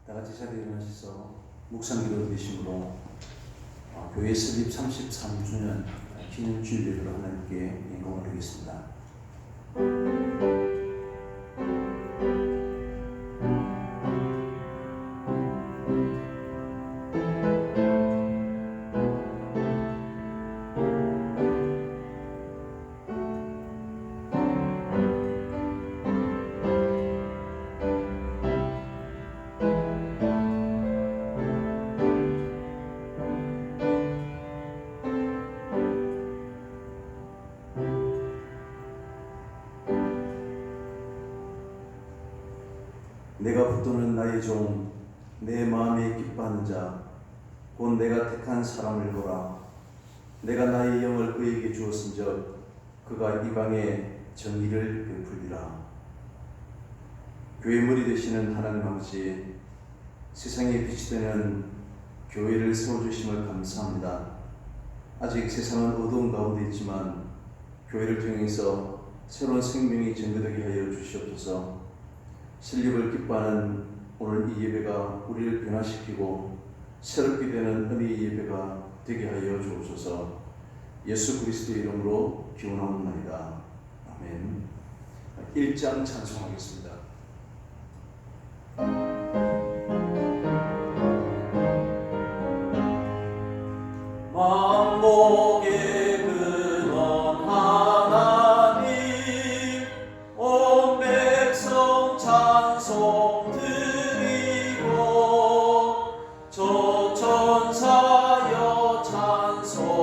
다 같이 자리에 일어나셔서 묵상기도 드리심으로 교회 설립 33주년 기념주일 예배로 하나님께 영광을 드리겠습니다. 내가 붙드는 나의 종, 내 마음에 기뻐하는 자, 곧 내가 택한 사람을 보라. 내가 나의 영을 그에게 주었은즉 그가 이방에 정의를 베풀리라. 교회 머리 되시는 하나님 아버지, 세상에 빛이 되는 교회를 세워주심을 감사합니다. 아직 세상은 어두운 가운데 있지만 교회를 통해서 새로운 생명이 전개되게 하여 주시옵소서. 설립을 기뻐하는 오늘 이 예배가 우리를 변화시키고 새롭게 되는 은혜의 예배가 되게 하여 주옵소서. 예수 그리스도의 이름으로 기원하옵나이다. 아멘. 1장 찬송하겠습니다. 만복의 근원 하나님, 온 백성 찬송 드리고 저 천사여 찬송하세.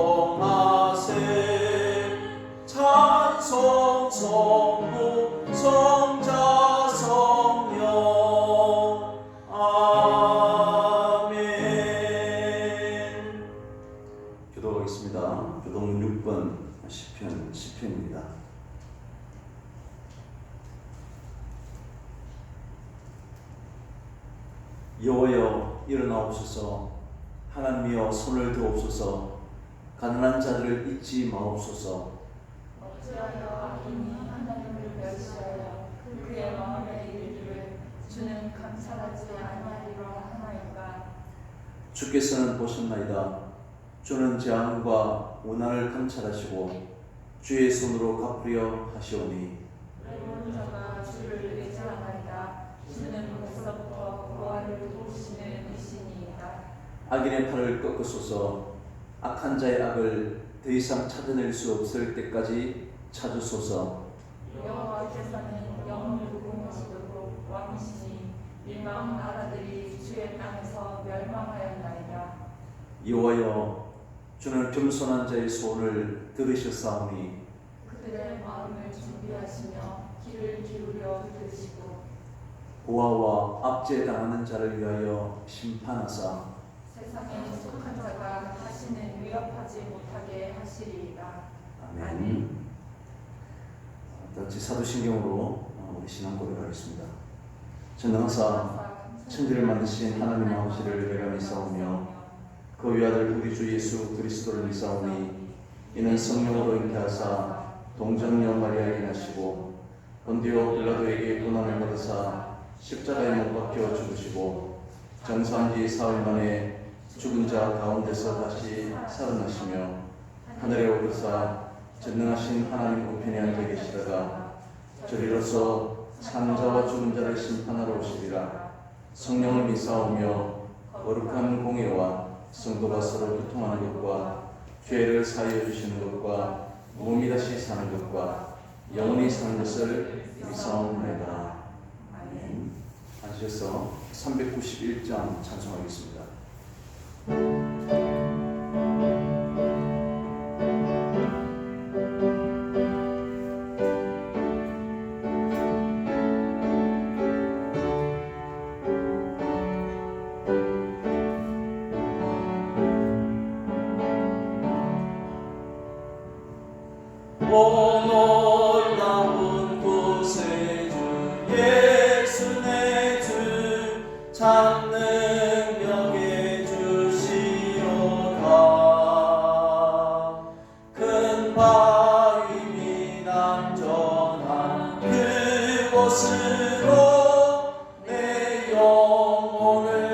찬송 성부 성자 성령 아멘. 기도하겠습니다. 교동 6번 시편입니다. 여호와여 일어나옵소서. 하나님이여 손을 드옵소서. 가난한 자들을 잊지 마옵소서. 어찌하여 악인이 하나님을 멸시하여 그의 마음에 이르기를 주는 감사하지 아니하리라 하나이까. 주께서는 보셨나이다. 주는 재앙과 고난을 감찰하시고 주의 손으로 갚으려 하시오니 의로운 자가 주를 의지하나이다. 주는 벌써부터 보아를 도우시는 이시니이다. 악인의 팔을 꺾으소서. 악한 자의 악을 더 이상 찾아낼 수 없을 때까지 찾으소서. 여호와께서는 영을 공하시도록 왕이시니 일망 나라들이 주의 땅에서 멸망하였나이다. 여호와여 주는 겸손한 자의 소원을 들으셨사오니 그들의 마음을 준비하시며 귀를 기울여 들으시고 고아와 압제당하는 자를 위하여 심판하사 세상에 속한 자가 다시는 위협하지 못하게 하시리이다. 아멘. 같이 사도신경으로 우리 신앙 고백하겠습니다. 전능하사 천지를 만드신 하나님 아버지를 내가 믿사오며 그 외아들 우리 주 예수 그리스도를 믿사오니 이는 성령으로 잉태하사 동정녀 마리아에게 나시고 본디오 빌라도에게 고난을 받으사 십자가에 못 박혀 죽으시고 장사한 지 사흘 만에 죽은 자 가운데서 다시 살아나시며 하늘에 오르사 전능하신 하나님 우편에 앉아 계시다가 저리로서 사는 자와 죽은 자를 심판하러 오시리라. 성령을 믿사오며 거룩한 공예와 성도가 서로 교통하는 것과 죄를 사하여 주시는 것과 몸이 다시 사는 것과 영원히 사는 것을 믿사옵나이다. 아멘. 앉으셔서 391장 찬송하겠습니다. 놀라운 구세주 예수 내 주 찬능력의 주시로다. 큰 바위 남전한 그곳으로 내 영혼을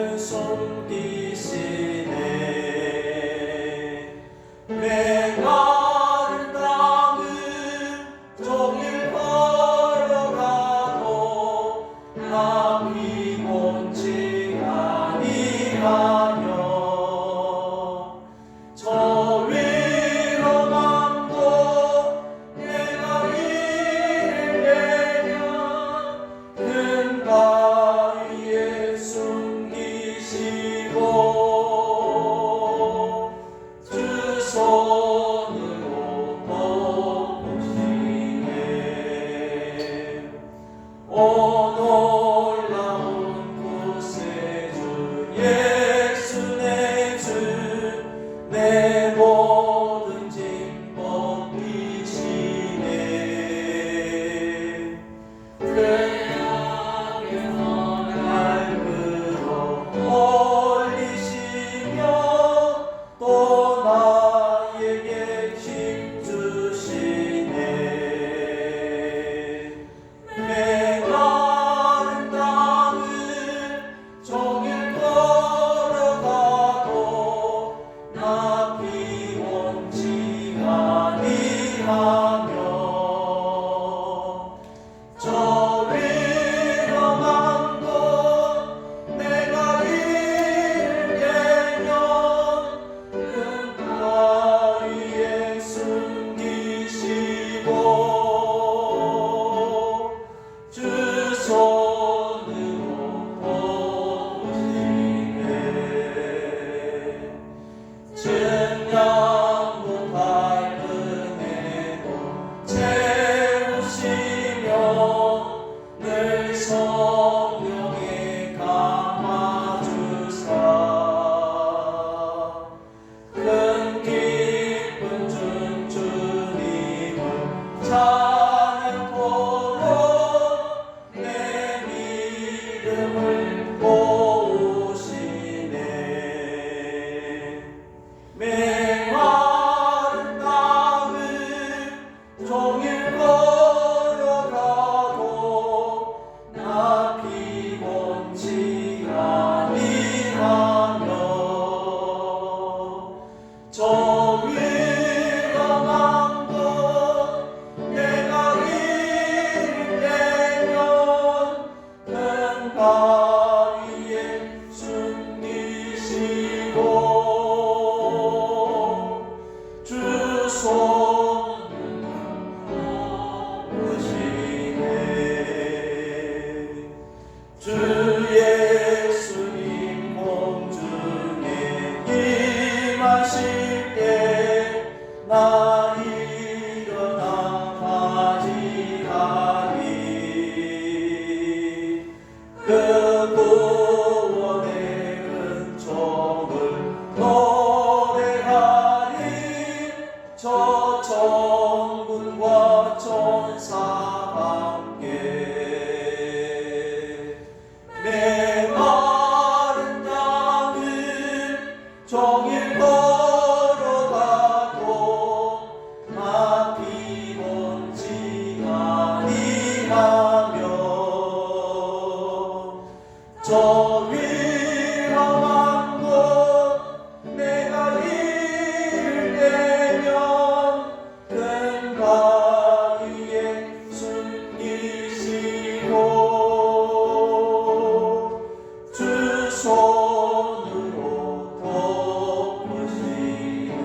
주 손으로 덮으시네. 오 놀라운 구세주 예수 내 주, 내 모든 짐 벗기시네. 태양에서 날 끌어 올리시며 또 나에게 힘 주시네. 메마른 땅을 종일 걸어가도 나 피곤치 아니하며 저 위험한 곳 내가 일되면 그 바위에 숨기시고 주 손으로 덮으시네. 증량도 밟은 해도 채우시며 늘 성령에 감아주사 큰 기쁨 준 주님을 찬양토록 내 믿음을 모으시네. 메마른 땅을 종일 걸어가도 나 피곤치 아니하며 저 위험한 곳 내가 일되면 큰 바위에 숨기시고 주 손을 덮으시네. 주 예수님 공중에 임하실 때 나 일어나 맞이하리. 그 구원의 은총을 노래하리. 저 천군과 천사 함께 메마른 땅을 종일 걸어가도 나 피곤치 아니하며 저 위험한 곳 내가 일되면 큰 바위에 숨기시고 주 손으로 덮으시네.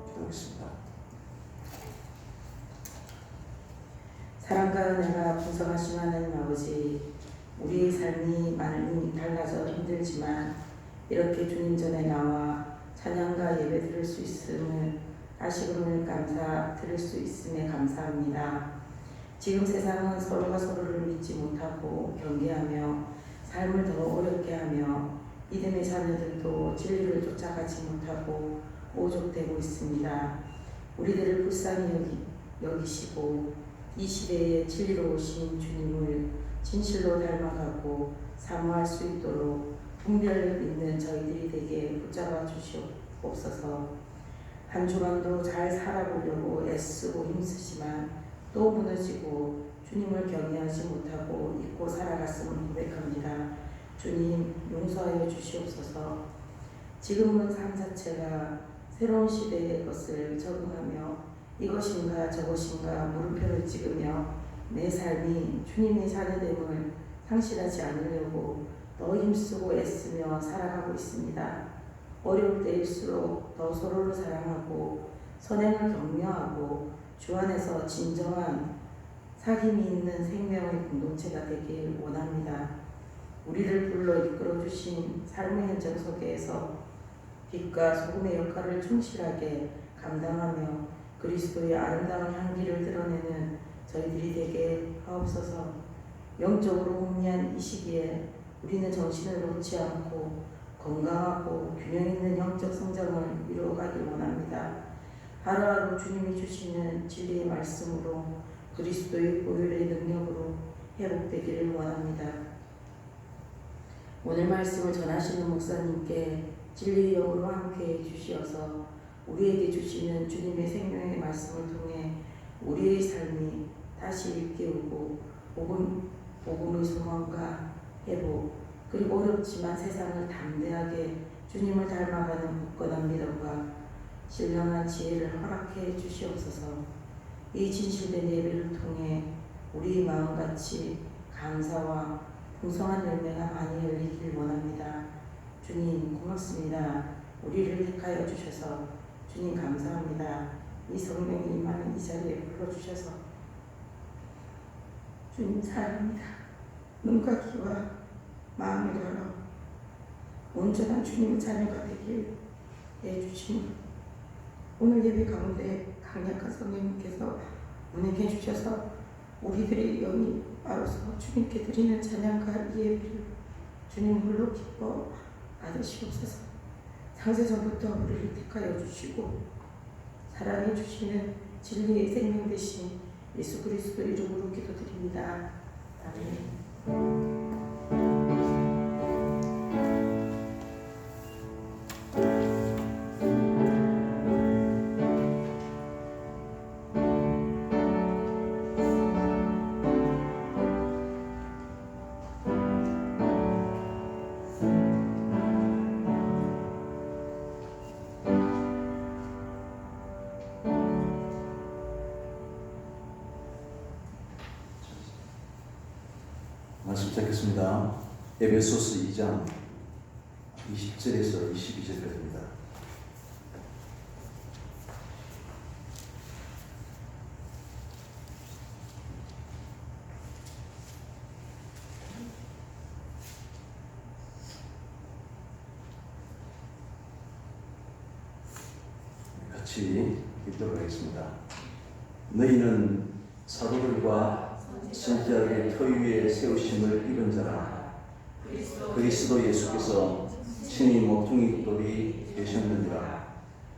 기도하겠습니다. 사랑과 은혜가 풍성하신 하나님 아버지, 우리의 삶이 많이 달라져 힘들지만 이렇게 주님 전에 나와 찬양과 예배 드릴 수 있음을 다시금을 드릴 수 있음에 감사합니다. 지금 세상은 서로가 서로를 믿지 못하고 경계하며 삶을 더 어렵게 하며 믿음의 자녀들도 진리를 쫓아가지 못하고 오죽되고 있습니다. 우리들을 불쌍히 여기시고 이 시대에 진리로 오신 주님을 진실로 닮아가고 사모할 수 있도록 분별력 있는 저희들이 되게 붙잡아 주시옵소서. 한 주간도 잘 살아보려고 애쓰고 힘쓰지만 또 무너지고 주님을 경외하지 못하고 잊고 살아갔음을 고백합니다. 주님 용서하여 주시옵소서. 지금은 삶 자체가 새로운 시대의 것을 적응하며 이것인가 저것인가 물음표를 찍으며 내 삶이 주님의 자녀됨을 상실하지 않으려고 더 힘쓰고 애쓰며 살아가고 있습니다. 어려울 때일수록 더 서로를 사랑하고 선행을 격려하고 주 안에서 진정한 사귐이 있는 생명의 공동체가 되길 원합니다. 우리를 불러 이끌어 주신 삶의 현장 속에서 빛과 소금의 역할을 충실하게 감당하며 그리스도의 아름다운 향기를 드러내는 저희들이 되게 하옵소서. 영적으로 혼미한 이 시기에 우리는 정신을 놓지 않고 건강하고 균형 있는 영적 성장을 이루어가길 원합니다. 하루하루 주님이 주시는 진리의 말씀으로 그리스도의 보혈의 능력으로 회복되기를 원합니다. 오늘 말씀을 전하시는 목사님께 진리의 영으로 함께해 주시어서 우리에게 주시는 주님의 생명의 말씀을 통해 우리의 삶이 다시 일깨우고 복음의 소망과 회복 그리고 어렵지만 세상을 담대하게 주님을 닮아가는 굳건한 믿음과 신령한 지혜를 허락해 주시옵소서. 이 진실된 예배를 통해 우리 마음같이 감사와 풍성한 열매가 많이 열리길 원합니다. 주님 고맙습니다. 우리를 택하여 주셔서 주님 감사합니다. 이 성령이 임하는 이 자리에 불러주셔서 주님 사랑합니다. 눈과 귀와 마음을 열어 온전한 주님의 자녀가 되길 해주시니 오늘 예배 가운데 강력한 성령님께서 운행해 주셔서 우리들의 영이 바로서 주님께 드리는 찬양과 이 예배를 주님 홀로 기뻐 받으시옵소서. 창세전부터 우리를 택하여 주시고 사랑해 주시는 진리의 생명 되신 예수 그리스도 이름으로 기도드립니다. 아멘. 말씀 찾겠습니다. 에베소서 2장 20절에서 22절까지입니다. 같이 읽도록 하겠습니다. 너희는 사도들과 선지자들의 터 위에 세우심을 입은 자라. 그리스도 예수께서 친히 모퉁이 돌이 되셨느니라.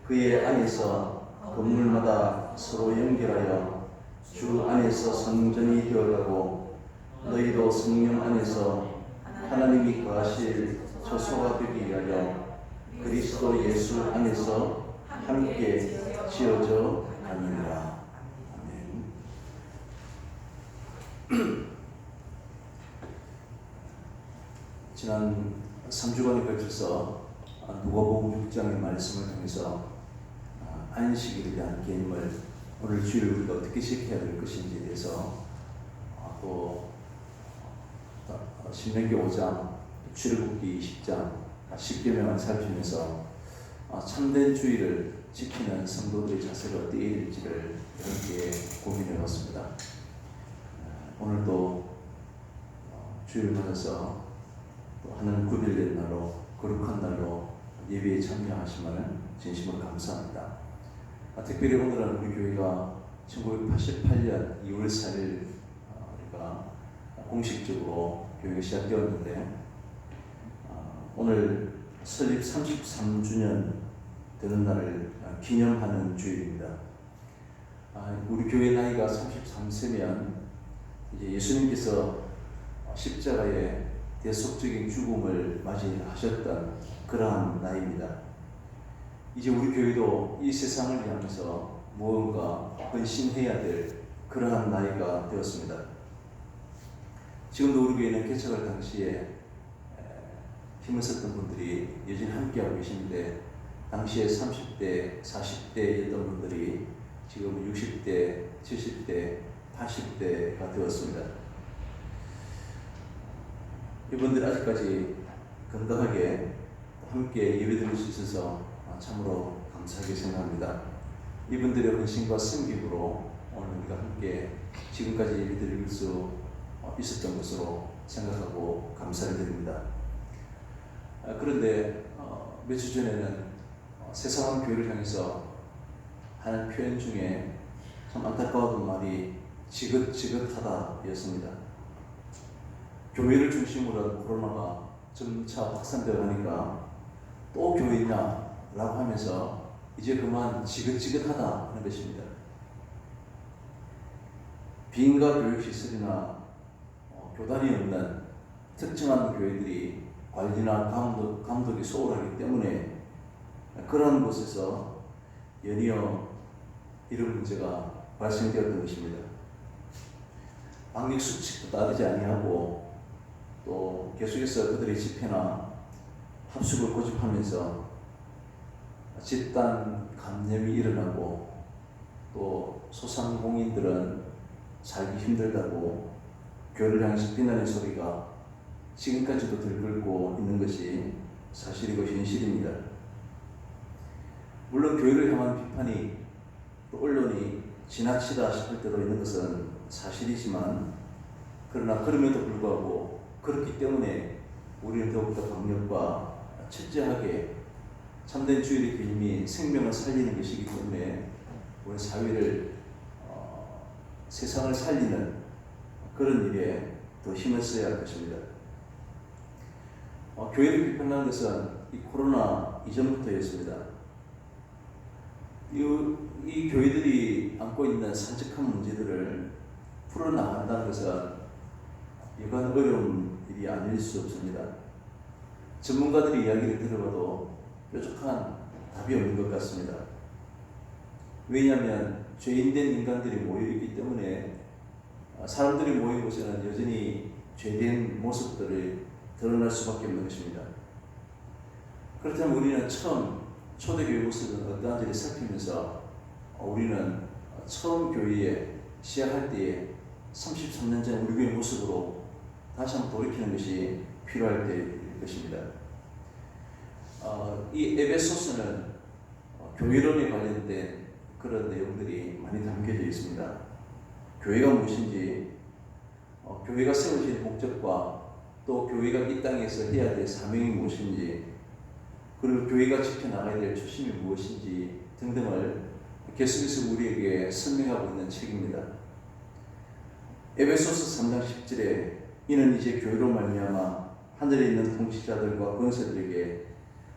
그의 안에서 건물마다 서로 연결하여 주 안에서 성전이 되어가고 너희도 성령 안에서 하나님이 거하실 처소가 되기 위하여 그리스도 예수 안에서 함께 지어져 가느니라. 지난 3주간에 걸쳐서 누가복음 6장의 말씀을 통해서 안식일에 대한 개념을 오늘 주일을 우리가 어떻게 시작해야 될 것인지에 대해서 또 신명기 5장, 출애굽기 20장 10계명을 살피면서 참된 주일을 지키는 성도들의 자세가 어떻게 될지를 함께 고민해 봤습니다. 오늘도 주일을 맞아서 하나님 구별된 날로 거룩한 날로 예배에 참여하시면 진심으로 감사합니다. 특별히 오늘은 우리 교회가 1988년 2월 4일 우리가 공식적으로 교회가 시작되었는데 오늘 설립 33주년 되는 날을 기념하는 주일입니다. 우리 교회 나이가 33세면 이제 예수님께서 십자가의 대속적인 죽음을 맞이하셨던 그러한 나이입니다. 이제 우리 교회도 이 세상을 향해서 무언가 헌신해야 될 그러한 나이가 되었습니다. 지금도 우리 교회는 개척할 당시에 힘을 썼던 분들이 여전히 함께하고 계시는데 당시에 30대, 40대였던 분들이 지금 60대, 70대, 80대가 되었습니다. 이분들 아직까지 건강하게 함께 예배드릴 수 있어서 참으로 감사하게 생각합니다. 이분들의 헌신과 섬김으로 오늘 우리가 함께 지금까지 예배드릴 수 있었던 것으로 생각하고 감사를 드립니다. 그런데 며칠 전에는 세상은 교회를 향해서 하는 표현 중에 참 안타까웠던 말이 지긋지긋하다였습니다. 교회를 중심으로 한 코로나가 점차 확산되어 가니까 또 교회냐 라고 하면서 이제 그만 지긋지긋하다 하는 것입니다. 빈가 교육시설이나 교단이 없는 특정한 교회들이 관리나 감독이 소홀하기 때문에 그런 곳에서 연이어 이런 문제가 발생되었던 것입니다. 방역 수칙도 따르지 아니하고 또 계속해서 그들의 집회나 합숙을 고집하면서 집단 감염이 일어나고 또 소상공인들은 살기 힘들다고 교회를 향해서 비난의 소리가 지금까지도 들끓고 있는 것이 사실이고 현실입니다. 물론 교회를 향한 비판이 또 언론이 지나치다 싶을 때도 있는 것은 사실이지만 그러나 그럼에도 불구하고 그렇기 때문에 우리는 더욱더 강력과 철저하게 참된 주일의 교임이 생명을 살리는 것이기 때문에 우리 사회를 세상을 살리는 그런 일에 더 힘을 써야 할 것입니다. 교회를 비판하는 것은 이 코로나 이전부터였습니다. 이 교회들이 안고 있는 산적한 문제들을 풀어나간다는 것은 여간 어려운 일이 아닐 수 없습니다. 전문가들의 이야기를 들어봐도 뾰족한 답이 없는 것 같습니다. 왜냐하면 죄인된 인간들이 모여있기 때문에 사람들이 모인 곳에는 여전히 죄된 모습들이 드러날 수밖에 없는 것입니다. 그렇다면 우리는 처음 초대교회 모습은 어떠한지를 살피면서 우리는 처음 교회에 시작할 때에 33년 전 우리 교회 모습으로 다시 한번 돌이키는 것이 필요할 때일 것입니다. 이 에베소서는 교회론에 관련된 그런 내용들이 많이 담겨져 있습니다. 교회가 무엇인지, 교회가 세워진 목적과 또 교회가 이 땅에서 해야 될 사명이 무엇인지, 그리고 교회가 지켜나가야 될 초심이 무엇인지 등등을 계속해서 우리에게 설명하고 있는 책입니다. 에베소서 3장 10절에 이는 이제 교회로 말미암아 하늘에 있는 통치자들과 권세들에게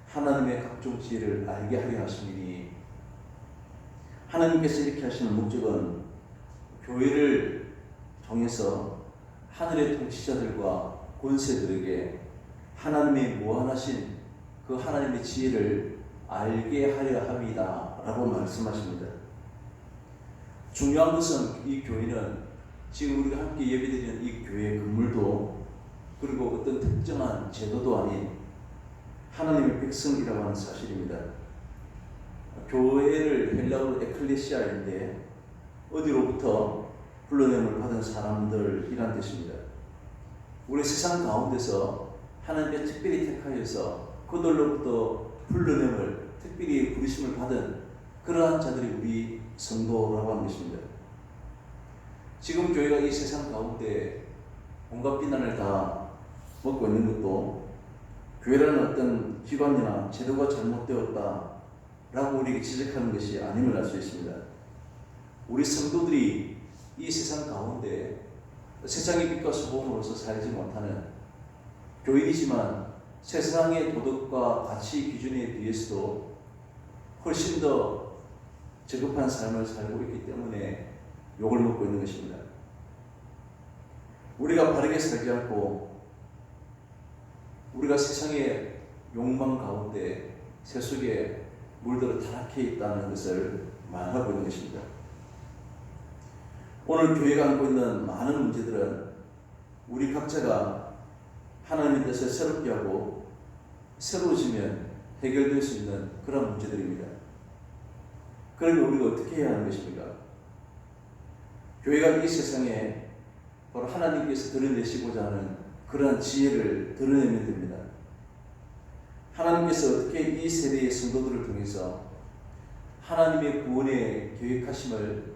하나님의 각종 지혜를 알게 하려 하심이니, 하나님께서 이렇게 하시는 목적은 교회를 통해서 하늘의 통치자들과 권세들에게 하나님의 무한하신 그 하나님의 지혜를 알게 하려 함이다 라고 말씀하십니다. 중요한 것은 이 교회는 지금 우리가 함께 예배드리는 이 교회의 건물도 그리고 어떤 특정한 제도도 아닌 하나님의 백성이라고 하는 사실입니다. 교회를 헬라어로 에클레시아인데 어디로부터 불러냄을 받은 사람들이란 뜻입니다. 우리 세상 가운데서 하나님의 특별히 택하여서 그들로부터 불러냄을 특별히 부르심을 받은 그러한 자들이 우리 성도라고 하는 것입니다. 지금 교회가 이 세상 가운데 온갖 비난을 다 먹고 있는 것도 교회라는 어떤 기관이나 제도가 잘못되었다 라고 우리에게 지적하는 것이 아님을 알 수 있습니다. 우리 성도들이 이 세상 가운데 세상의 빛과 소금으로서 살지 못하는 교인이지만 세상의 도덕과 가치 기준에 비해서도 훨씬 더 저급한 삶을 살고 있기 때문에 욕을 먹고 있는 것입니다. 우리가 바르게 살지 않고 우리가 세상의 욕망 가운데 세속에 물들어 타락해 있다는 것을 말하고 있는 것입니다. 오늘 교회가 안고 있는 많은 문제들은 우리 각자가 하나님의 뜻을 새롭게 하고 새로워지면 해결될 수 있는 그런 문제들입니다. 그러면 우리가 어떻게 해야 하는 것입니까? 교회가 이 세상에 바로 하나님께서 드러내시고자 하는 그러한 지혜를 드러내면 됩니다. 하나님께서 어떻게 이 세대의 성도들을 통해서 하나님의 구원의 계획하심을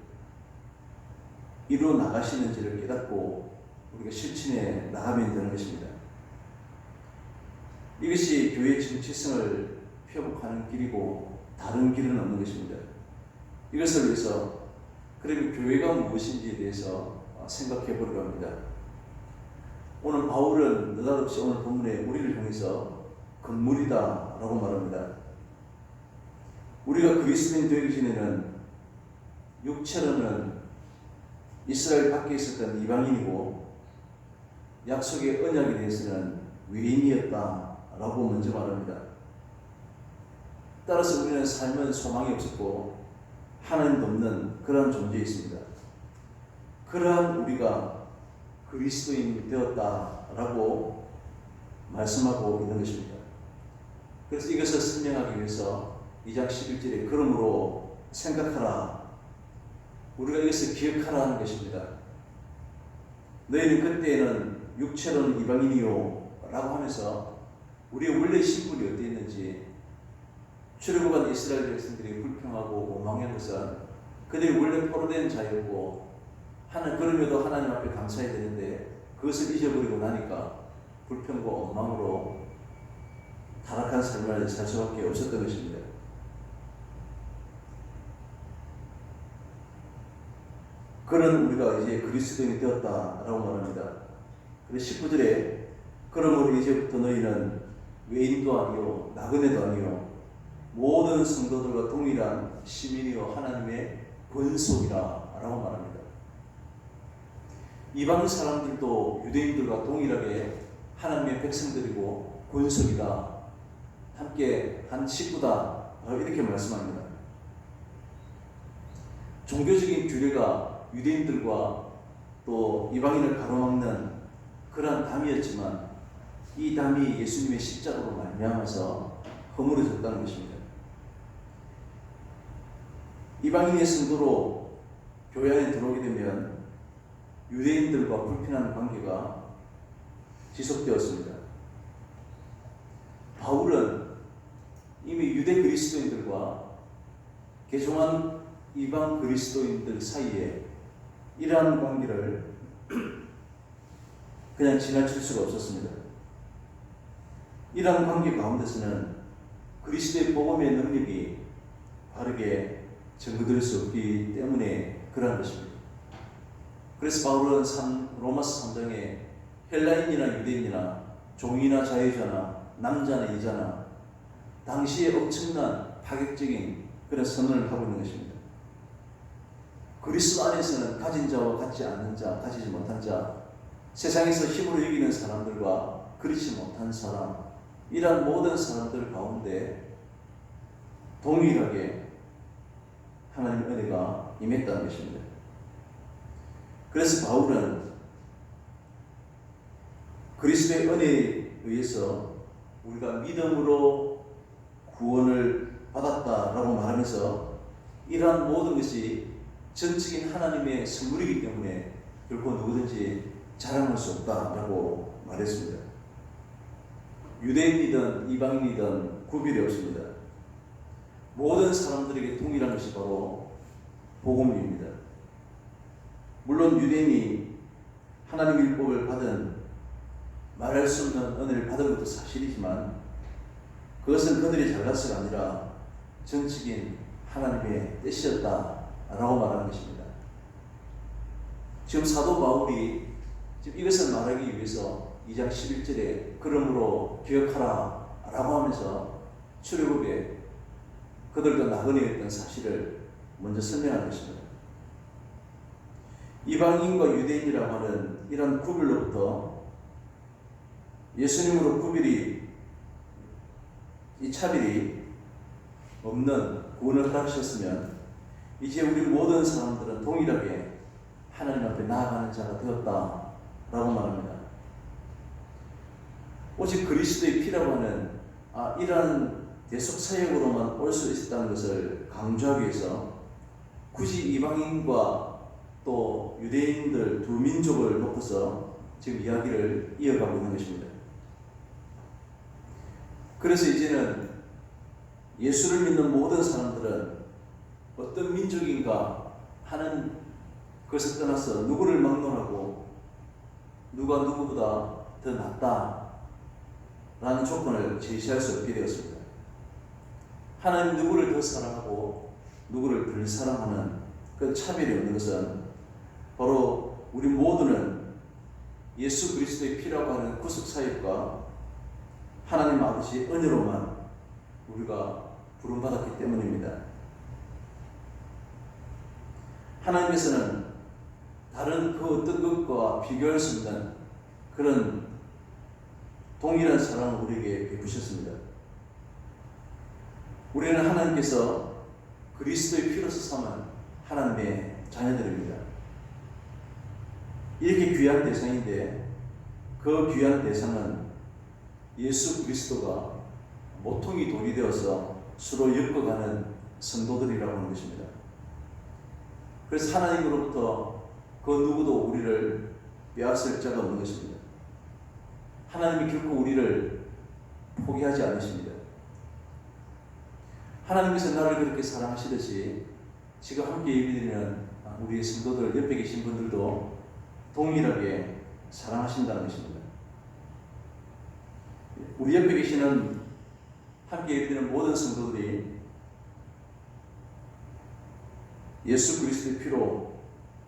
이루어 나가시는지를 깨닫고 우리가 실천해 나가면 되는 것입니다. 이것이 교회의 정체성을 회복하는 길이고 다른 길은 없는 것입니다. 이것을 위해서 그러면 교회가 무엇인지에 대해서 생각해 보려고 합니다. 오늘 바울은 느닷없이 오늘 본문에 우리를 향해서 건물이다 라고 말합니다. 우리가 그리스도인 되기 전에는 육체로는 이스라엘 밖에 있었던 이방인이고 약속의 언약에 대해서는 외인이었다 라고 먼저 말합니다. 따라서 우리는 삶은 소망이 없었고 하나님도 없는 그러한 존재였습니다. 그러한 우리가 그리스도인이 되었다라고 말씀하고 있는 것입니다. 그래서 이것을 설명하기 위해서 2장 11절에 그러므로 생각하라. 우리가 이것을 기억하라 하는 것입니다. 너희는 그때에는 육체로는 이방인이요 라고 하면서 우리의 원래 신분이 어디였는지 출애굽한 이스라엘 백성들이 불평하고 원망한 것은 그들이 원래 포로된 자였고 그럼에도 하나님 앞에 감사해야 되는데 그것을 잊어버리고 나니까 불평과 원망으로 타락한 삶을 살 수밖에 없었던 것입니다. 그런 우리가 이제 그리스도인이 되었다라고 말합니다. 그래서 19절에 그러므로 이제부터 너희는 외인도 아니요 나그네도 아니요 모든 성도들과 동일한 시민이요 하나님의 권속이라 라고 말합니다. 이방 사람들도 유대인들과 동일하게 하나님의 백성들이고 권속이다, 함께 한 식구다 이렇게 말씀합니다. 종교적인 규례가 유대인들과 또 이방인을 가로막는 그러한 담이었지만 이 담이 예수님의 십자가로 말미암아서 허물어졌다는 것입니다. 이방인의 성도로 교회 안에 들어오게 되면 유대인들과 불편한 관계가 지속되었습니다. 바울은 이미 유대 그리스도인들과 개종한 이방 그리스도인들 사이에 이러한 관계를 그냥 지나칠 수가 없었습니다. 이러한 관계 가운데서는 그리스도의 복음의 능력이 바르게 전거될 수 없기 때문에 그러한 것입니다. 그래서 바울은 로마서 3장에 헬라인이나 유대인이나 종이나 자유자나 남자나 여자나 당시에 엄청난 파격적인 그런 선언을 하고 있는 것입니다. 그리스도 안에서는 가진 자와 같지 않는 자, 가지지 못한 자, 세상에서 힘으로 이기는 사람들과 그렇지 못한 사람, 이러한 모든 사람들 가운데 동일하게 하나님의 은혜가 임했다는 것입니다. 그래서 바울은 그리스도의 은혜에 의해서 우리가 믿음으로 구원을 받았다라고 말하면서 이러한 모든 것이 전적인 하나님의 선물이기 때문에 결코 누구든지 자랑할 수 없다라고 말했습니다. 유대인이든 이방인이든 구별이 없습니다. 모든 사람들에게 동일한 것이 바로 복음입니다. 물론 유대인이 하나님 율법을 받은 말할 수 없는 은혜를 받은 것도 사실이지만 그것은 그들이 잘나서가 아니라 전적인 하나님의 뜻이었다라고 말하는 것입니다. 지금 사도 바울이 지금 이것을 말하기 위해서 2장 11절에 그러므로 기억하라 라고 하면서 출애굽에 그들도 나그네였던 사실을 먼저 설명하는 것입니다. 이방인과 유대인이라고 하는 이런 구별로부터 예수님으로 이 차별이 없는 구원을 허락하셨으면 이제 우리 모든 사람들은 동일하게 하나님 앞에 나아가는 자가 되었다라고 말합니다. 오직 그리스도의 피라고 하는 이러한 대속 사역으로만 올 수 있었다는 것을 강조하기 위해서 굳이 이방인과 또 유대인들 두 민족을 놓고서 지금 이야기를 이어가고 있는 것입니다. 그래서 이제는 예수를 믿는 모든 사람들은 어떤 민족인가 하는 것을 떠나서 누구를 막론하고 누가 누구보다 더 낫다라는 조건을 제시할 수 없게 되었습니다. 하나님 누구를 더 사랑하고 누구를 덜 사랑하는 그 차별이 없는 것은 바로 우리 모두는 예수 그리스도의 피라고 하는 구속 사역과 하나님 아버지의 은혜로만 우리가 부름받았기 때문입니다. 하나님께서는 다른 그 어떤 것과 비교할 수 없는 그런 동일한 사랑을 우리에게 베푸셨습니다. 우리는 하나님께서 그리스도의 피로서 삼은 하나님의 자녀들입니다. 이렇게 귀한 대상인데 그 귀한 대상은 예수 그리스도가 모퉁이 돌이 되어서 서로 엮어가는 성도들이라고 하는 것입니다. 그래서 하나님으로부터 그 누구도 우리를 빼앗을 자가 없는 것입니다. 하나님이 결코 우리를 포기하지 않으십니다. 하나님께서 나를 그렇게 사랑하시듯이 지금 함께 예배드리는 우리 성도들 옆에 계신 분들도 동일하게 사랑하신다는 것입니다. 우리 옆에 계시는 함께 예배드리는 모든 성도들이 예수 그리스도의 피로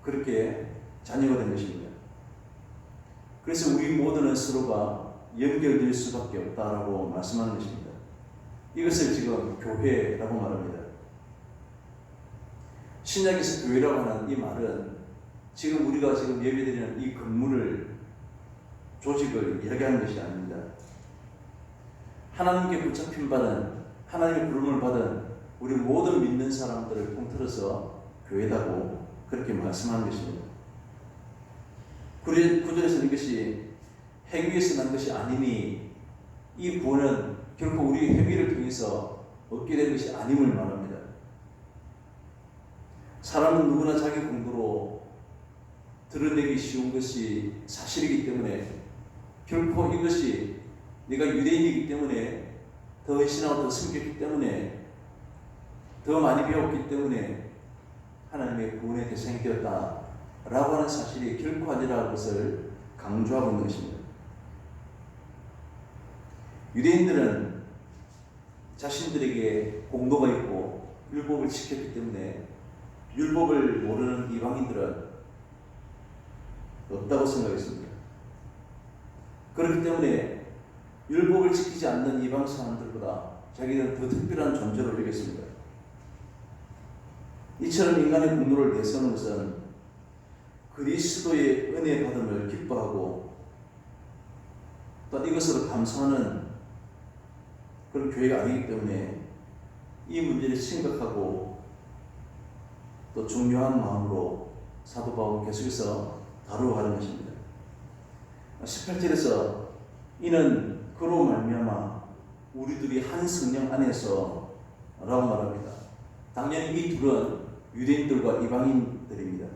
그렇게 자녀가 된 것입니다. 그래서 우리 모두는 서로가 연결될 수밖에 없다라고 말씀하는 것입니다. 이것을 지금 교회라고 말합니다. 신약에서 교회라고 하는 이 말은 지금 우리가 지금 예배드리는 이 건물을 조직을 이야기하는 것이 아닙니다. 하나님께 붙잡힌 바는 하나님의 부름을 받은 우리 모든 믿는 사람들을 통틀어서 교회다고 그렇게 말씀하는 것입니다. 구절에서는 이것이 행위에서 난 것이 아니니 이 구원은 결코 우리 행위를 통해서 얻게 된 것이 아님을 말합니다. 사람은 누구나 자기 공로로 드러내기 쉬운 것이 사실이기 때문에 결코 이것이 내가 유대인이기 때문에 더 헌신하고 더 섬겼기 때문에 더 많이 배웠기 때문에 하나님의 구원의 대상이 되었다라고 하는 사실이 결코 아니라는 것을 강조하고 있는 것입니다. 유대인들은 자신들에게 공로가 있고 율법을 지켰기 때문에 율법을 모르는 이방인들은 없다고 생각했습니다. 그렇기 때문에 율법을 지키지 않는 이방 사람들보다 자기는 더 특별한 존재로 여겼습니다. 이처럼 인간의 공로를 내세우는 것은 그리스도의 은혜 받음을 기뻐하고 또 이것으로 감사하는 그런 교회가 아니기 때문에 이 문제를 심각하고 또 중요한 마음으로 사도 바울은 계속해서 다루어가는 것입니다. 18절에서 이는 그로 말미암아 우리들이 한 성령 안에서 라고 말합니다. 당연히 이 둘은 유대인들과 이방인들입니다.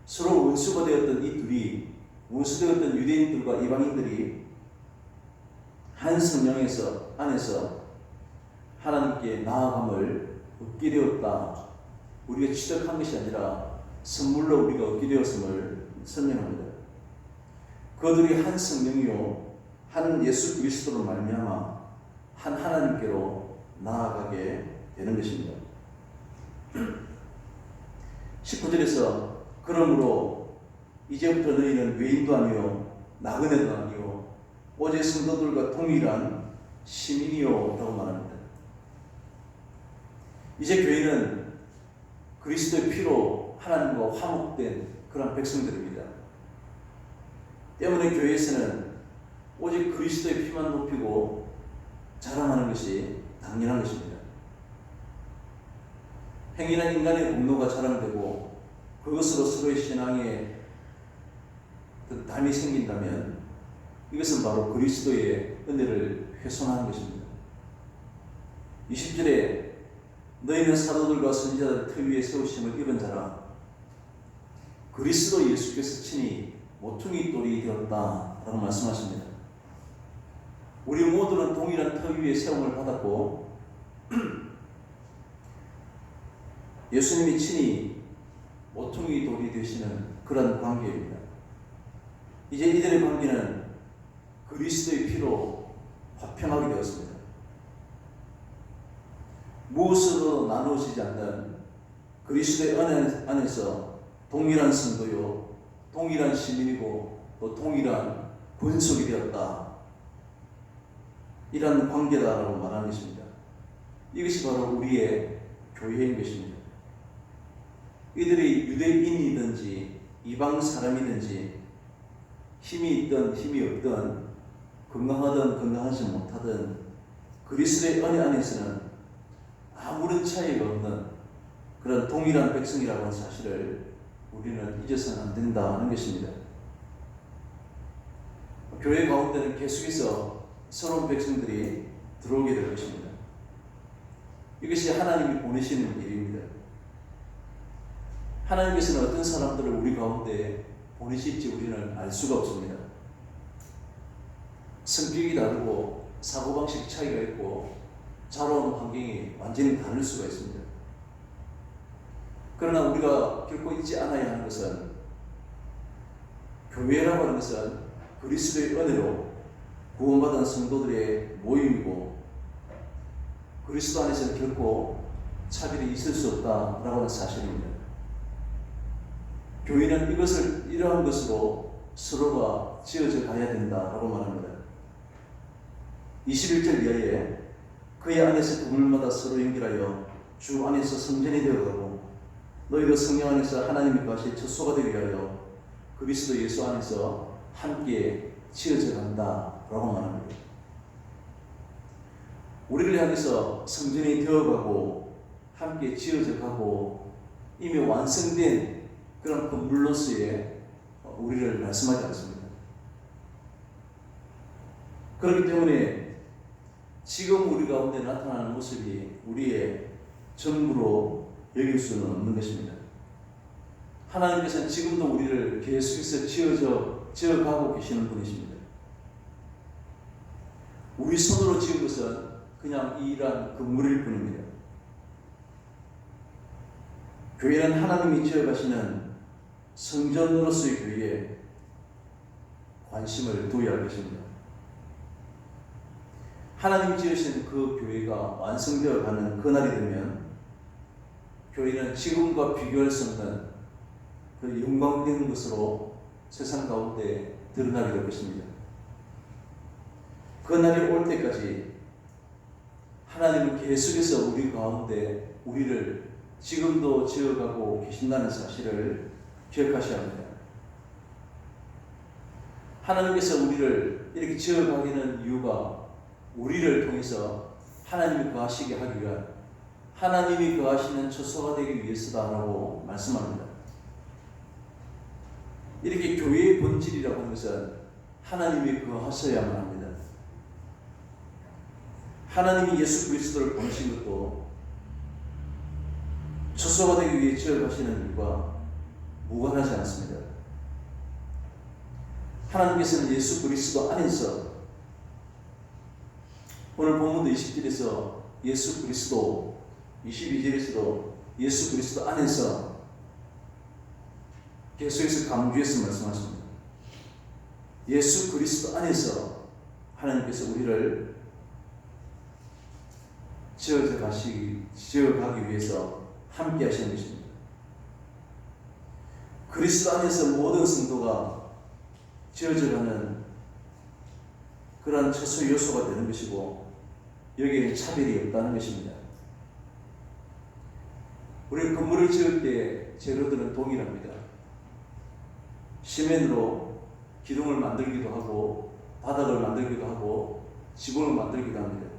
서로 원수가 되었던 이 둘이 원수되었던 유대인들과 이방인들이 한 성령에서 안에서 하나님께 나아감을 얻게 되었다. 우리가 취득한 것이 아니라 선물로 우리가 얻게 되었음을 설명합니다. 그들이 한 성령이요 한 예수 그리스도로 말미암아 한 하나님께로 나아가게 되는 것입니다. 19절에서 그러므로 이제부터 너희는 외인도 아니요 나그네도 아니요 오직 성도들과 동일한 시민이요 라고 말합니다. 이제 교회는 그리스도의 피로 하나님과 화목된 그런 백성들입니다. 때문에 교회에서는 오직 그리스도의 피만 높이고 자랑하는 것이 당연한 것입니다. 행위는 인간의 공로가 자랑되고 그것으로 서로의 신앙에 담이 생긴다면 이것은 바로 그리스도의 은혜를 훼손하는 것입니다. 20절에 너희는 사도들과 선지자들 터 위에 세우심을 입은 자라 그리스도 예수께서 친히 모퉁이 돌이 되었다라고 말씀하십니다. 우리 모두는 동일한 터 위에 세움을 받았고 예수님이 친히 모퉁이 돌이 되시는 그런 관계입니다. 이제 이들의 관계는 그리스도의 피로 화평하게 되었습니다. 무엇으로 나누어지지 않는 그리스도의 은혜 안에서 동일한 성도요, 동일한 시민이고 또 동일한 권속이 되었다. 이런 관계다라고 말하는 것입니다. 이것이 바로 우리의 교회인 것입니다. 이들이 유대인이든지 이방 사람이든지 힘이 있든 힘이 없든 건강하든 건강하지 못하든 그리스도의 은혜 안에서는 아무런 차이가 없는 그런 동일한 백성이라고 하는 사실을 우리는 잊어서는 안 된다 하는 것입니다. 교회 가운데는 계속해서 새로운 백성들이 들어오게 될 것입니다. 이것이 하나님이 보내시는 일입니다. 하나님께서는 어떤 사람들을 우리 가운데 보내실지 우리는 알 수가 없습니다. 성격이 다르고 사고방식 차이가 있고 자라온 환경이 완전히 다를 수가 있습니다. 그러나 우리가 결코 잊지 않아야 하는 것은 교회라고 하는 것은 그리스도의 은혜로 구원받은 성도들의 모임이고 그리스도 안에서는 결코 차별이 있을 수 없다라고 하는 사실입니다. 교회는 이러한 것으로 서로가 지어져 가야 된다라고 말합니다. 21절 이하에 그의 안에서 그물마다 서로 연결하여 주 안에서 성전이 되어가고 너희도 성령 안에서 하나님이 거하실 처소가 되게 하여 그리스도 예수 안에서 함께 지어져 간다라고 말합니다. 우리를 향해서 성전이 되어가고 함께 지어져 가고 이미 완성된 그런 건물로서의 우리를 말씀하지 않습니다. 그렇기 때문에 지금 우리 가운데 나타나는 모습이 우리의 전부로 여길 수는 없는 것입니다. 하나님께서는 지금도 우리를 계속해서 지어가고 계시는 분이십니다. 우리 손으로 지은 것은 그냥 이러한 건물일 뿐입니다. 교회는 하나님이 지어가시는 성전으로서의 교회에 관심을 두어야 할 것입니다. 하나님이 지으신 그 교회가 완성되어 가는 그날이 되면 교회는 지금과 비교할 수 없는 그 영광된 것으로 세상 가운데 드러나게 될 것입니다. 그 날이 올 때까지 하나님은 계속해서 우리 가운데 우리를 지금도 지어가고 계신다는 사실을 기억하셔야 합니다. 하나님께서 우리를 이렇게 지어가기는 이유가 우리를 통해서 하나님이 거하시게 하기 위한 하나님이 거하시는 처소가 되기 위해서다라고 말씀합니다. 이렇게 교회의 본질이라고 하는 것은 하나님이 거하셔야만 합니다. 하나님이 예수 그리스도를 보내신 것도 처소가 되기 위해 지어가시는 일과 무관하지 않습니다. 하나님께서는 예수 그리스도 안에서 오늘 본문도 20절에서 예수 그리스도 22절에서도 예수 그리스도 안에서 계속해서 강조해서 말씀하십니다. 예수 그리스도 안에서 하나님께서 우리를 지어가기 위해서 함께 하시는 것입니다. 그리스도 안에서 모든 성도가 지어져가는 그러한 최소 요소가 되는 것이고 여기에는 차별이 없다는 것입니다. 우리 건물을 지을 때 재료들은 동일합니다. 시멘으로 기둥을 만들기도 하고 바닥을 만들기도 하고 지붕을 만들기도 합니다.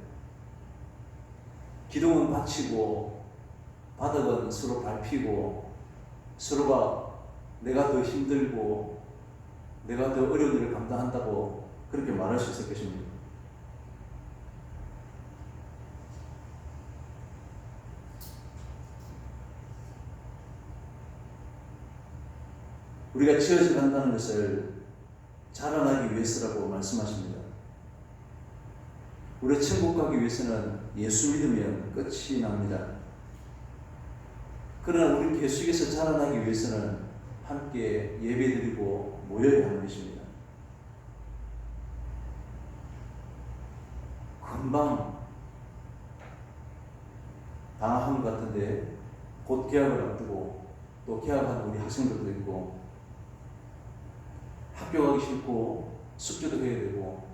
기둥은 받치고 바닥은 서로 밟히고 서로가 내가 더 힘들고 내가 더 어려운 일을 감당한다고 그렇게 말할 수 있을 것입니다. 우리가 지어져 간다는 것을 자라나기 위해서라고 말씀하십니다. 우리가 천국 가기 위해서는 예수 믿으면 끝이 납니다. 그러나 우리 계속해서 자라나기 위해서는 함께 예배드리고 모여야 하는 것입니다. 금방 방학한 것 같은데 곧 개학을 앞두고 또 개학하는 우리 학생들도 있고 학교 가기 싫고 숙제도 해야 되고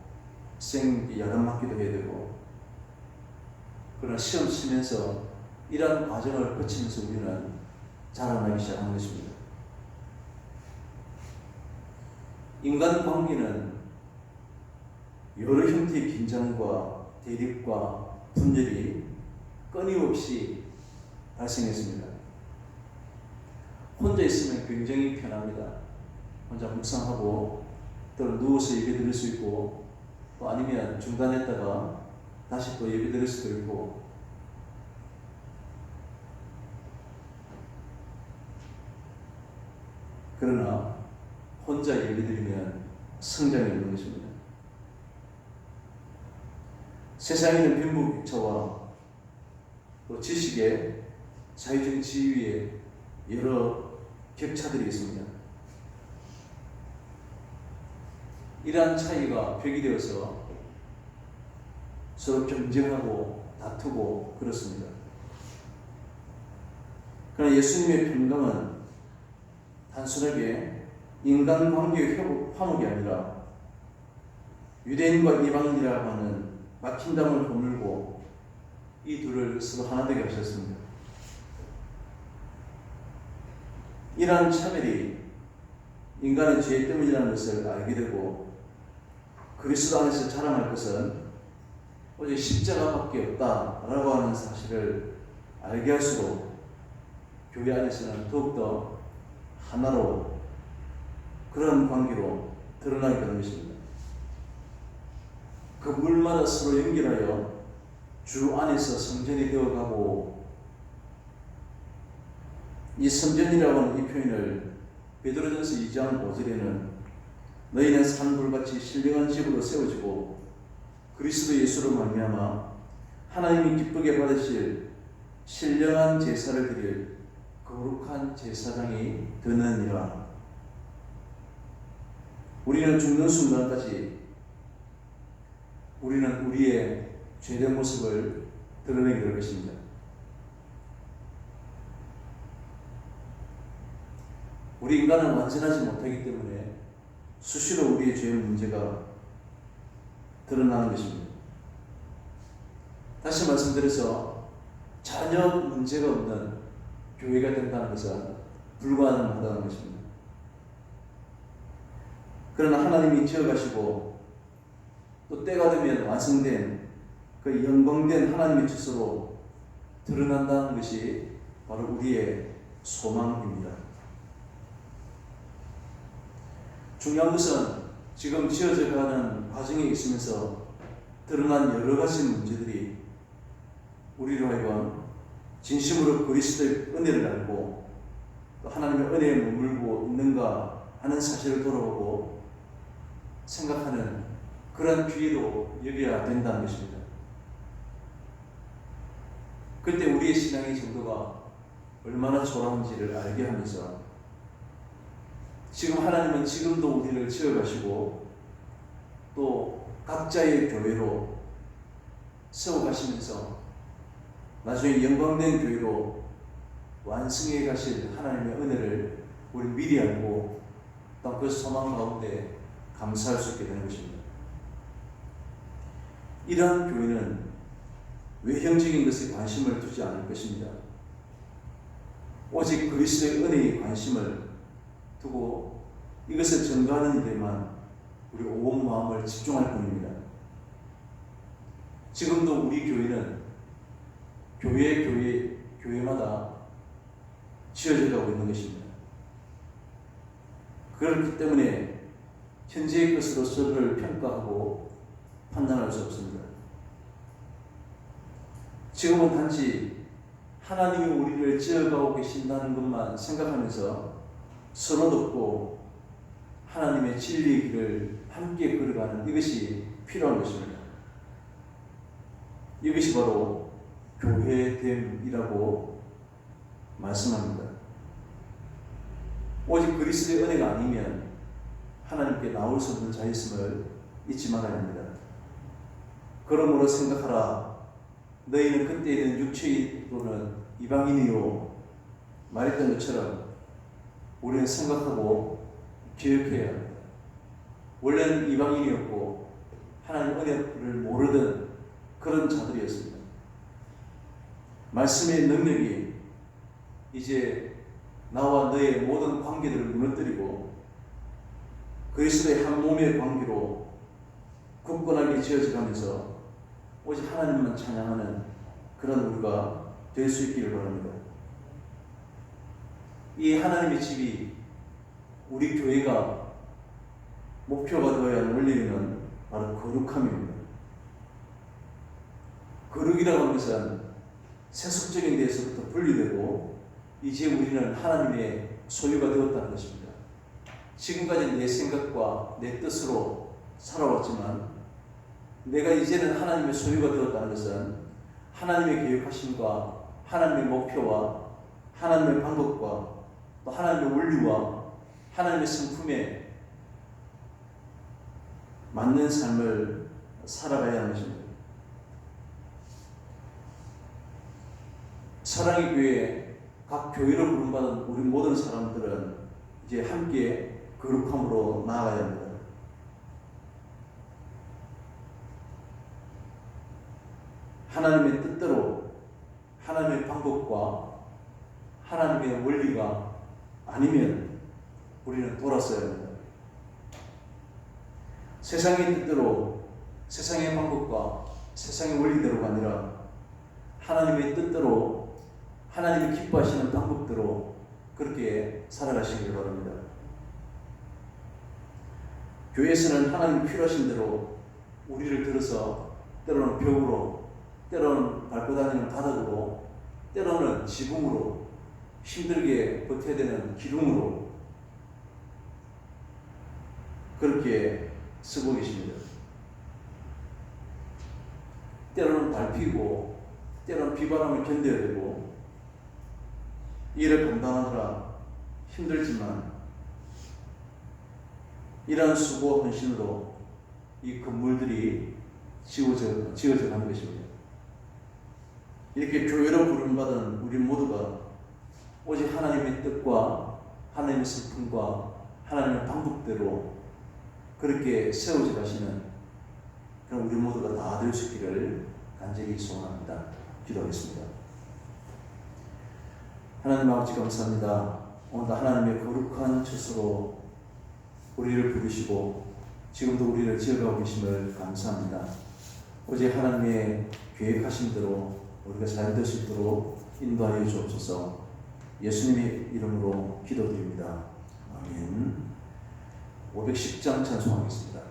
야단 맞기도 해야 되고 그러나 시험 치면서 이러한 과정을 거치면서 우리는 자라나기 시작한 것입니다. 인간관계는 여러 형태의 긴장과 대립과 분열이 끊임없이 발생했습니다. 혼자 있으면 굉장히 편합니다. 혼자 묵상하고 또 누워서 예배 드릴 수 있고 또 아니면 중단했다가 다시 또 예배 드릴 수도 있고 그러나 혼자 예배 드리면 성장이 없는 것입니다. 세상에는 빈부격차와 또 지식의 사회적인 지위에 여러 격차들이 있습니다. 이러한 차이가 벽이 되어서 서로 경쟁하고 다투고 그렇습니다. 그러나 예수님의 평강은 단순하게 인간관계의 화목이 아니라 유대인과 이방인이라고 하는 막힌 담을 허물고 이 둘을 서로 하나 되게 하셨습니다. 이러한 차별이 인간의 죄 때문이라는 것을 알게 되고 그리스도 안에서 자랑할 것은 오직 십자가밖에 없다라고 하는 사실을 알게 할수록 교회 안에서는 더욱더 하나로 그런 관계로 드러나게 되는 것입니다. 그 물마다 서로 연결하여 주 안에서 성전이 되어가고 이 성전이라고 하는 이 표현을 베드로전서 2장 5절에는 너희는 산불같이 신령한 집으로 세워지고 그리스도 예수로 말미암아 하나님이 기쁘게 받으실 신령한 제사를 드릴 거룩한 제사장이 되느니라. 우리는 죽는 순간까지 우리는 우리의 죄된 모습을 드러내게 될 것입니다. 우리 인간은 완전하지 못하기 때문에 수시로 우리의 죄의 문제가 드러나는 것입니다. 다시 말씀드려서 전혀 문제가 없는 교회가 된다는 것은 불가능하다는 것입니다. 그러나 하나님이 지어가시고 또 때가 되면 완성된 그 영광된 하나님의 뜻으로 드러난다는 것이 바로 우리의 소망입니다. 중요한 것은 지금 지어져 가는 과정에 있으면서 드러난 여러 가지 문제들이 우리로 하여금 진심으로 그리스도의 은혜를 알고 또 하나님의 은혜에 머물고 있는가 하는 사실을 돌아보고 생각하는 그런 기회로 여겨야 된다는 것입니다. 그때 우리의 신앙의 정도가 얼마나 초라한지를 알게 하면서 지금 하나님은 지금도 우리를 지어가시고 또 각자의 교회로 세워가시면서 나중에 영광된 교회로 완성해 가실 하나님의 은혜를 우리 미리 알고 또 그 소망 가운데 감사할 수 있게 되는 것입니다. 이러한 교회는 외형적인 것에 관심을 두지 않을 것입니다. 오직 그리스도의 은혜에 관심을 두고 이것을 전가하는 일에만 우리 온 마음을 집중할 뿐입니다. 지금도 우리 교회는 교회마다 지어져 가고 있는 것입니다. 그렇기 때문에 현재의 것으로 서로를 평가하고 판단할 수 없습니다. 지금은 단지 하나님이 우리를 지어가고 계신다는 것만 생각하면서 서로 돕고 하나님의 진리의 길을 함께 걸어가는 이것이 필요한 것입니다. 이것이 바로 교회됨이라고 말씀합니다. 오직 그리스도의 은혜가 아니면 하나님께 나올 수 없는 자였음을 잊지 말아야 합니다. 그러므로 생각하라. 너희는 그때에는 육체로는 이방인이요. 말했던 것처럼 우리는 생각하고 기억해야 합니다. 원래는 이방인이었고 하나님 은혜를 모르던 그런 자들이었습니다. 말씀의 능력이 이제 나와 너의 모든 관계들을 무너뜨리고 그리스도의 한 몸의 관계로 굳건하게 지어져가면서 오직 하나님만 찬양하는 그런 우리가 될 수 있기를 바랍니다. 이 하나님의 집이 우리 교회가 목표가 되어야 하는 원리는 바로 거룩함입니다. 거룩이라고 하는 것은 세속적인 데에서부터 분리되고 이제 우리는 하나님의 소유가 되었다는 것입니다. 지금까지 내 생각과 내 뜻으로 살아왔지만 내가 이제는 하나님의 소유가 되었다는 것은 하나님의 계획하심과 하나님의 목표와 하나님의 방법과 또 하나님의 원리와 하나님의 성품에 맞는 삶을 살아가야 하는 것입니다. 사랑의 교회 각 교회로 부름받은 우리 모든 사람들은 이제 함께 거룩함으로 나아가야 합니다. 하나님의 뜻대로 하나님의 방법과 하나님의 원리가 아니면 우리는 돌아서야 합니다. 세상의 뜻대로 세상의 방법과 세상의 원리대로가 아니라 하나님의 뜻대로 하나님이 기뻐하시는 방법대로 그렇게 살아가시길 바랍니다. 교회에서는 하나님 필요하신 대로 우리를 들어서 때로는 벽으로, 때로는 밟고 다니는 바닥으로, 때로는 지붕으로, 힘들게 버텨야 되는 기둥으로 그렇게 쓰고 계십니다. 때로는 밟히고 때로는 비바람을 견뎌야 되고 일을 감당하느라 힘들지만 이러한 수고와 헌신으로 이 건물들이 지어져 가는 것입니다. 이렇게 교회로 부름받은 우리 모두가 오직 하나님의 뜻과 하나님의 성품과 하나님의 방법대로 그렇게 세워져 가시는 그런 우리 모두가 다 될 수 있기를 간절히 소원합니다. 기도하겠습니다. 하나님 아버지 감사합니다. 오늘도 하나님의 거룩한 뜻으로 우리를 부르시고 지금도 우리를 지어가고 계심을 감사합니다. 오직 하나님의 계획하신 대로 우리가 잘 될 수 있도록 인도하여 주옵소서. 예수님의 이름으로 기도드립니다. 아멘. 510장 찬송하겠습니다.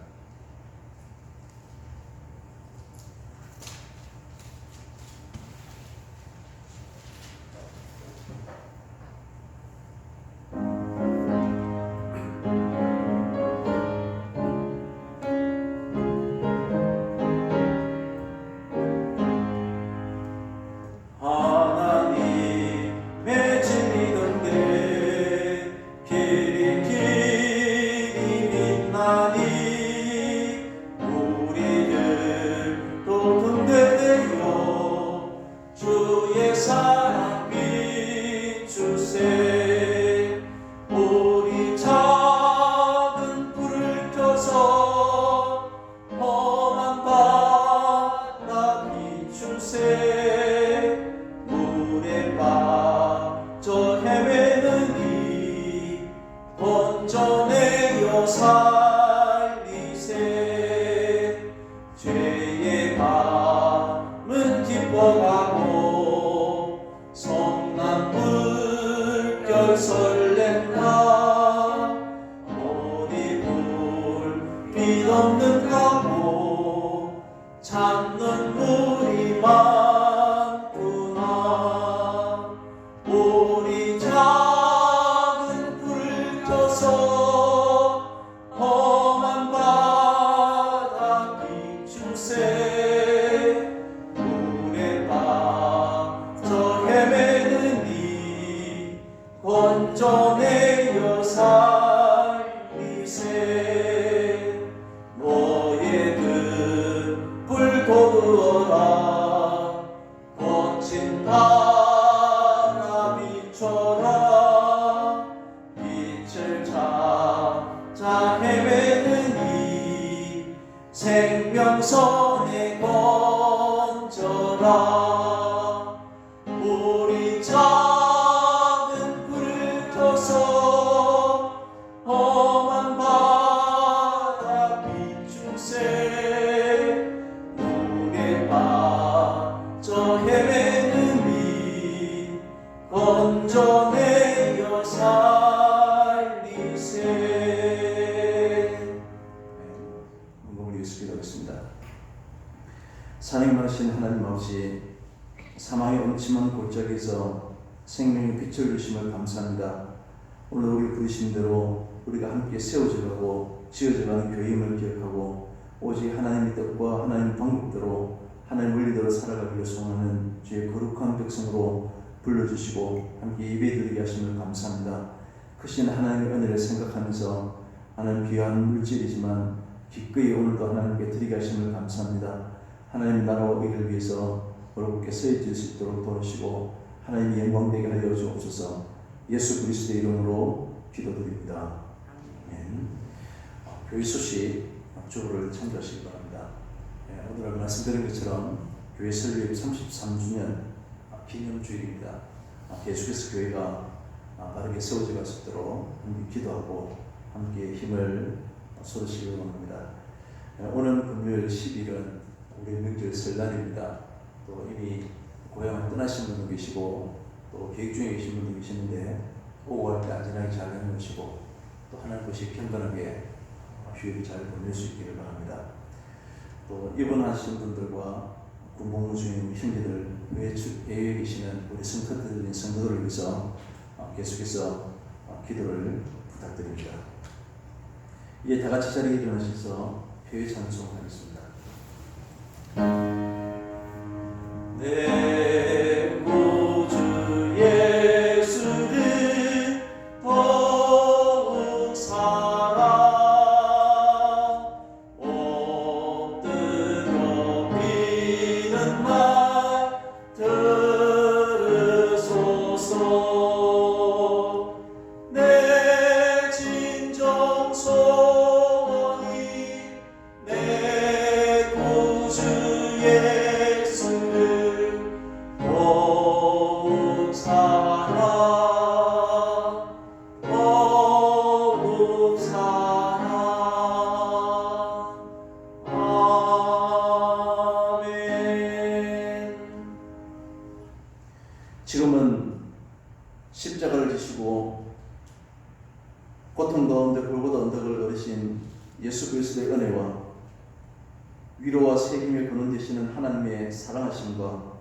도 부어라 거친 바람이처럼 빛을 찾아 헤매는 이 생명선에 건져라 우리 작은 불을 켜서 험한 바다 비중세 물에 빠져 헤매는 이 건져내어 살리세. 문고리 예수 기도하겠습니다. 사랑하신 하나님 아버지, 사망의 음침한 골짜기에서 생명의 빛을 주심을 감사합니다. 오늘 우리 부르신 대로 우리가 함께 세워져가고 지어져가는 교회임을 기억하고 오직 하나님의 뜻과 하나님의 방법대로 하나님의 원리대로 살아가기를 소원하는 주의 거룩한 백성으로 불러주시고 함께 예배드리게 하심을 감사합니다. 크신 하나님의 은혜를 생각하면서 하나님 귀한 물질이지만 기꺼이 오늘도 하나님께 드리게 하심을 감사합니다. 하나님 나라와 의를 위해서 어렵게 쓰여질 수 있도록 도우시고 하나님의 영광되게 하여 주옵소서. 예수 그리스도의 이름으로 기도드립니다. 아멘. 교회 소식 주보를 참조하시기 바랍니다. 오늘 말씀드린 것처럼 교회 설립 33주년 기념주일입니다. 계속해서 교회가 바르게 세워져 갈 수 있도록 함께 기도하고 함께 힘을 쏟으시기 원합니다. 오늘 금요일 10일은 우리 명절 설날입니다. 또 이미 고향을 떠나신 분도 계시고 또 계획 중에 계신 분도 계시는데 오고 갈 때 안전하게 잘 다녀오시고 또 하나님 것이 경건하게 휴일을 잘 보낼 수 있기를 바랍니다. 또 입원하신 분들과 군복무 중인 형제들, 해외에 계시는 우리 성도들을 위해서 계속해서 기도를 부탁드립니다. 이제 다 같이 자리에 일어나셔서 교회 찬송하겠습니다. 내 구주 예수를 더욱 사랑 엎드려 비는 말 들으소서. 내 진정 소원이 내 구주 예수를 더욱 사랑 더욱 사랑. 아멘. 지금은 십자가를 지시고 고통 가운데 골고다 언덕을 걸으신 예수 그리스도의 은혜와 위로와 책임의 근원 되시는 하나님의 사랑하심과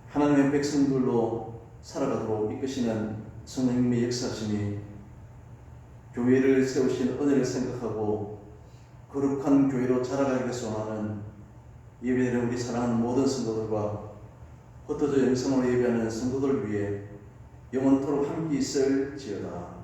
하나님의 백성들로 살아가도록 이끄시는 성령님의 역사심이 교회를 세우신 은혜를 생각하고 거룩한 교회로 자라가기를 소원하는 예배드리는 우리 사랑하는 모든 성도들과 흩어져 영성으로 예배하는 성도들 위해 영원토록 함께 있을지어다.